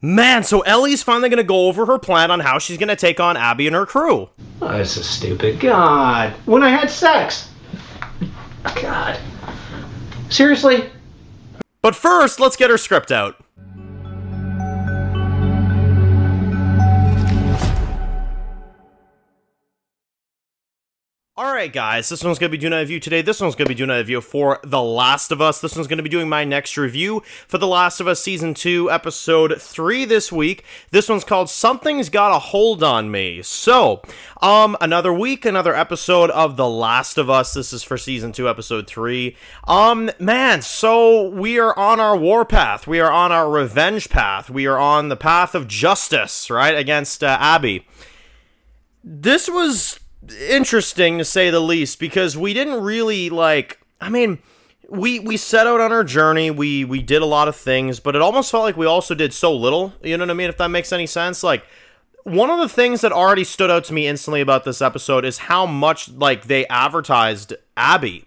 Man, so Ellie's finally going to go over her plan on how she's going to take on Abby and her crew. Oh, this is stupid. God. When I had sex. God. Seriously? But first, let's get her script out. Alright guys, this one's going to be doing a review today. This one's going to be doing a review for The Last of Us. This one's going to be doing my next review for The Last of Us Season 2, Episode 3 this week. This one's called Something's Got a Hold on Me. So, another week, another episode of The Last of Us. This is for Season 2, Episode 3. Man, so we are on our warpath. We are on our revenge path. We are on the path of justice, right, against Abby. This was interesting to say the least, because we didn't really we set out on our journey, we did a lot of things, but it almost felt like we also did so little, you know what I mean, if that makes any sense. Like, one of the things that already stood out to me instantly about this episode is how much, like, they advertised Abby.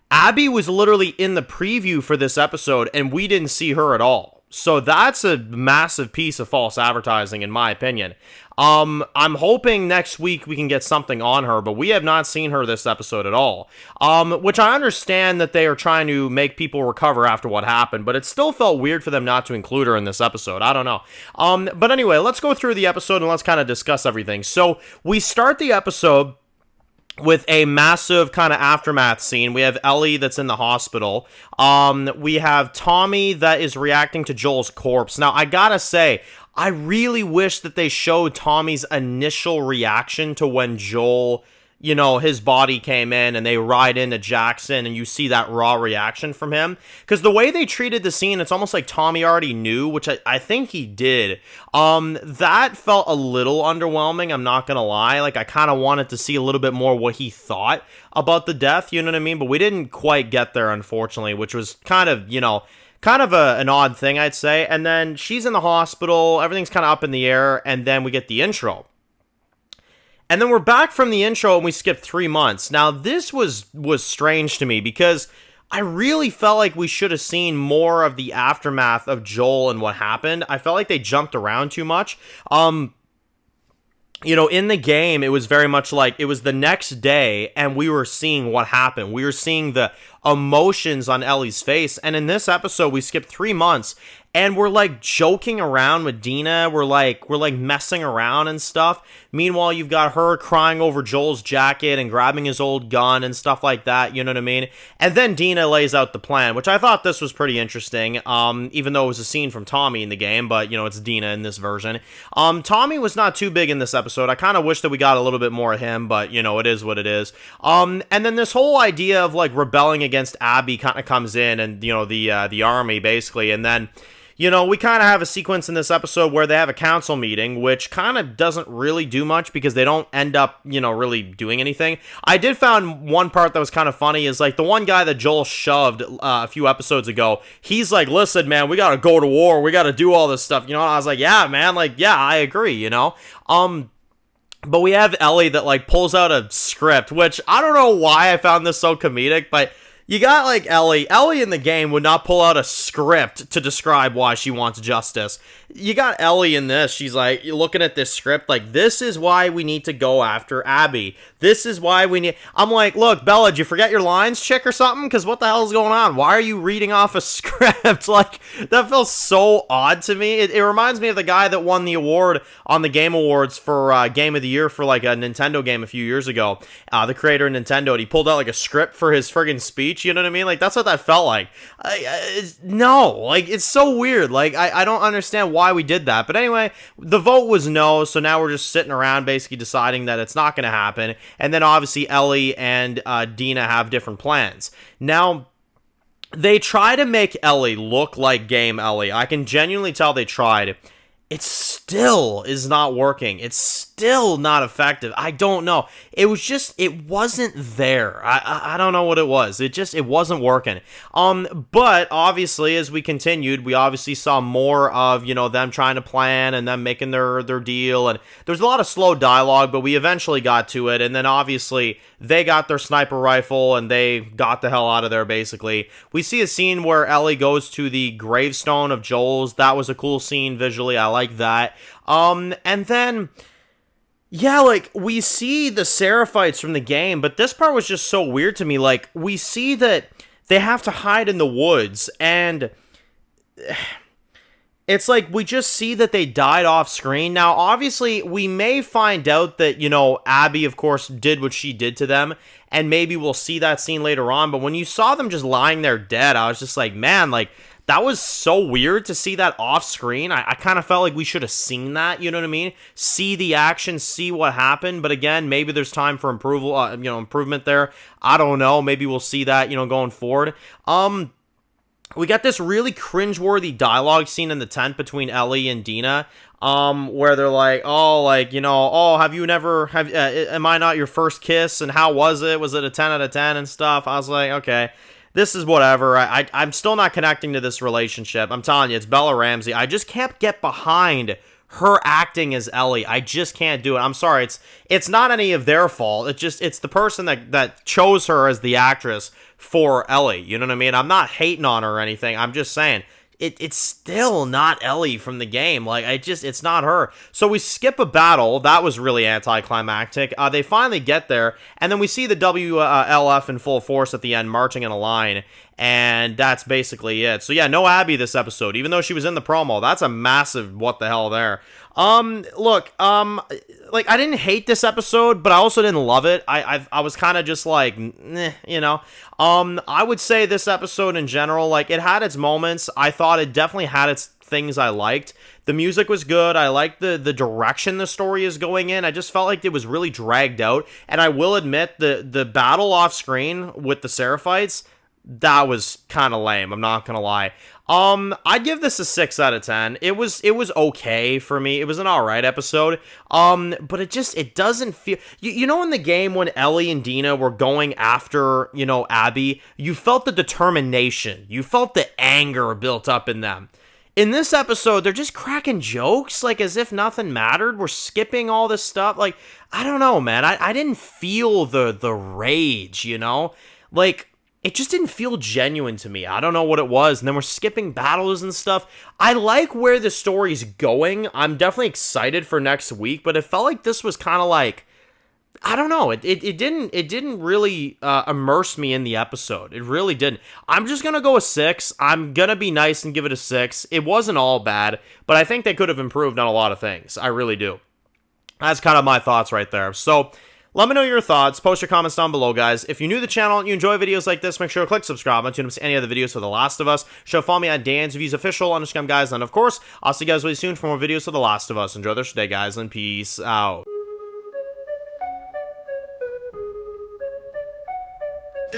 Abby was literally in the preview for this episode, and we didn't see her at all. So that's a massive piece of false advertising, in my opinion. I'm hoping next week we can get something on her, but we have not seen her this episode at all. Which I understand that they are trying to make people recover after what happened, but it still felt weird for them not to include her in this episode. I don't know. But anyway, let's go through the episode and let's kind of discuss everything. So we start the episode with a massive kind of aftermath scene. We have Ellie that's in the hospital. We have Tommy that is reacting to Joel's corpse. Now, I gotta say, I really wish that they showed Tommy's initial reaction to when Joel, you know, his body came in and they ride into Jackson and you see that raw reaction from him. Because the way they treated the scene, it's almost like Tommy already knew, which I think he did. That felt a little underwhelming, I'm not going to lie. Like, I kind of wanted to see a little bit more what he thought about the death, you know what I mean? But we didn't quite get there, unfortunately, which was kind of, you know, an odd thing, I'd say. And then she's in the hospital, everything's kind of up in the air, and then we get the intro. And then we're back from the intro and we skip 3 months. Now, this was strange to me because I really felt like we should have seen more of the aftermath of Joel and what happened. I felt like they jumped around too much. You know, in the game, it was very much like it was the next day and we were seeing what happened. We were seeing the emotions on Ellie's face. And in this episode, we skipped 3 months and we're like joking around with Dina. We're like messing around and stuff. Meanwhile, you've got her crying over Joel's jacket and grabbing his old gun and stuff like that. You know what I mean? And then Dina lays out the plan, which I thought this was pretty interesting. Even though it was a scene from Tommy in the game, but you know, it's Dina in this version. Tommy was not too big in this episode. I kind of wish that we got a little bit more of him, but you know, it is what it is. And then this whole idea of like rebelling against Abby kind of comes in, and you know, the army basically, and then, you know, we kind of have a sequence in this episode where they have a council meeting, which kind of doesn't really do much because they don't end up, you know, really doing anything. I did find one part that was kind of funny is like the one guy that Joel shoved a few episodes ago. He's like, listen, man, we got to go to war. We got to do all this stuff. You know, and I was like, yeah, man, like, yeah, I agree, you know. But we have Ellie that like pulls out a script, which I don't know why I found this so comedic, but you got, like, Ellie. Ellie in the game would not pull out a script to describe why she wants justice. You got Ellie in this. She's, like, you're looking at this script, like, this is why we need to go after Abby. This is why we need... I'm like, look, Bella, did you forget your lines, chick, or something? Because what the hell is going on? Why are you reading off a script? Like, that feels so odd to me. It reminds me of the guy that won the award on the Game Awards for Game of the Year for, like, a Nintendo game a few years ago. The creator of Nintendo, and he pulled out, like, a script for his friggin' speech. You know what I mean? Like, that's what that felt like. No, like, it's so weird. Like, I don't understand why we did that. But anyway, the vote was no, so now we're just sitting around basically deciding that it's not going to happen. And then obviously Ellie and Dina have different plans. Now, they try to make Ellie look like game Ellie. I can genuinely tell they tried. It still is not working. It's still not effective. I don't know. It was just, it wasn't there. I don't know what it was. It wasn't working. But obviously, as we continued, we obviously saw more of, you know, them trying to plan and them making their deal. And there's a lot of slow dialogue, but we eventually got to it. And then obviously, they got their sniper rifle and they got the hell out of there, basically. We see a scene where Ellie goes to the gravestone of Joel's. That was a cool scene visually. I like that. And then, yeah, like, we see the Seraphites from the game, but this part was just so weird to me. Like, we see that they have to hide in the woods, and it's like we just see that they died off screen. Now, obviously, we may find out that, you know, Abby, of course, did what she did to them, and maybe we'll see that scene later on, but when you saw them just lying there dead, I was just like, man, like, that was so weird to see that off screen. I kind of felt like we should have seen that, you know what I mean? See the action, see what happened, but again, maybe there's time for improvement there. I don't know, maybe we'll see that, you know, going forward. We got this really cringeworthy dialogue scene in the tent between Ellie and Dina, where they're like, oh, like, you know, oh, am I not your first kiss, and how was it? Was it a 10 out of 10 and stuff? I was like, okay, this is whatever. I'm still not connecting to this relationship. I'm telling you, it's Bella Ramsey. I just can't get behind her acting as Ellie. I just can't do it. I'm sorry. It's not any of their fault. It's the person that chose her as the actress for Ellie. You know what I mean? I'm not hating on her or anything. I'm just saying it's still not Ellie from the game. Like, it's not her. So we skip a battle. That was really anticlimactic. They finally get there, and then we see the WLF in full force at the end, marching in a line, and that's basically it. So yeah, no Abby this episode, even though she was in the promo. That's a massive what the hell there. Look, like, I didn't hate this episode, but I also didn't love it. I was kind of just like, you know. I would say this episode in general, like, it had its moments. I thought it definitely had its things I liked. The music was good. I liked the direction the story is going in. I just felt like it was really dragged out. And I will admit, the battle off screen with the Seraphites, that was kind of lame. I'm not gonna lie. I'd give this a 6 out of 10. It was okay for me. It was an alright episode. But it doesn't feel, you know, in the game when Ellie and Dina were going after, you know, Abby, you felt the determination. You felt the anger built up in them. In this episode, they're just cracking jokes, like, as if nothing mattered. We're skipping all this stuff. Like, I don't know, man. I didn't feel the rage, you know? Like, it just didn't feel genuine to me. I don't know what it was. And then we're skipping battles and stuff. I like where the story's going. I'm definitely excited for next week, but it felt like this was kind of like, I don't know. It didn't really immerse me in the episode. It really didn't. I'm just gonna go a 6. I'm gonna be nice and give it a 6. It wasn't all bad, but I think they could have improved on a lot of things. I really do. That's kind of my thoughts right there. So let me know your thoughts. Post your comments down below, guys. If you're new to the channel and you enjoy videos like this, make sure to click subscribe. And tune in to any other videos for The Last of Us. Follow me at Dan's Reviews Official on Instagram, guys. And of course, I'll see you guys really soon for more videos for The Last of Us. Enjoy the rest of your day, guys, and peace out.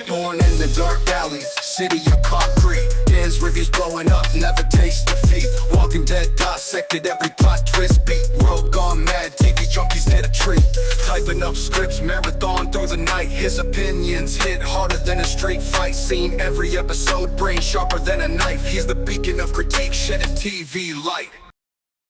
Born in the dark alley, city of concrete. Dan's reviews blowing up, never taste defeat. Walking Dead dissected every plot twist beat. World gone mad, TV junkies did a treat. Typing up scripts, marathon through the night. His opinions hit harder than a street fight scene. Every episode, brain sharper than a knife. He's the beacon of critique, shedding TV light.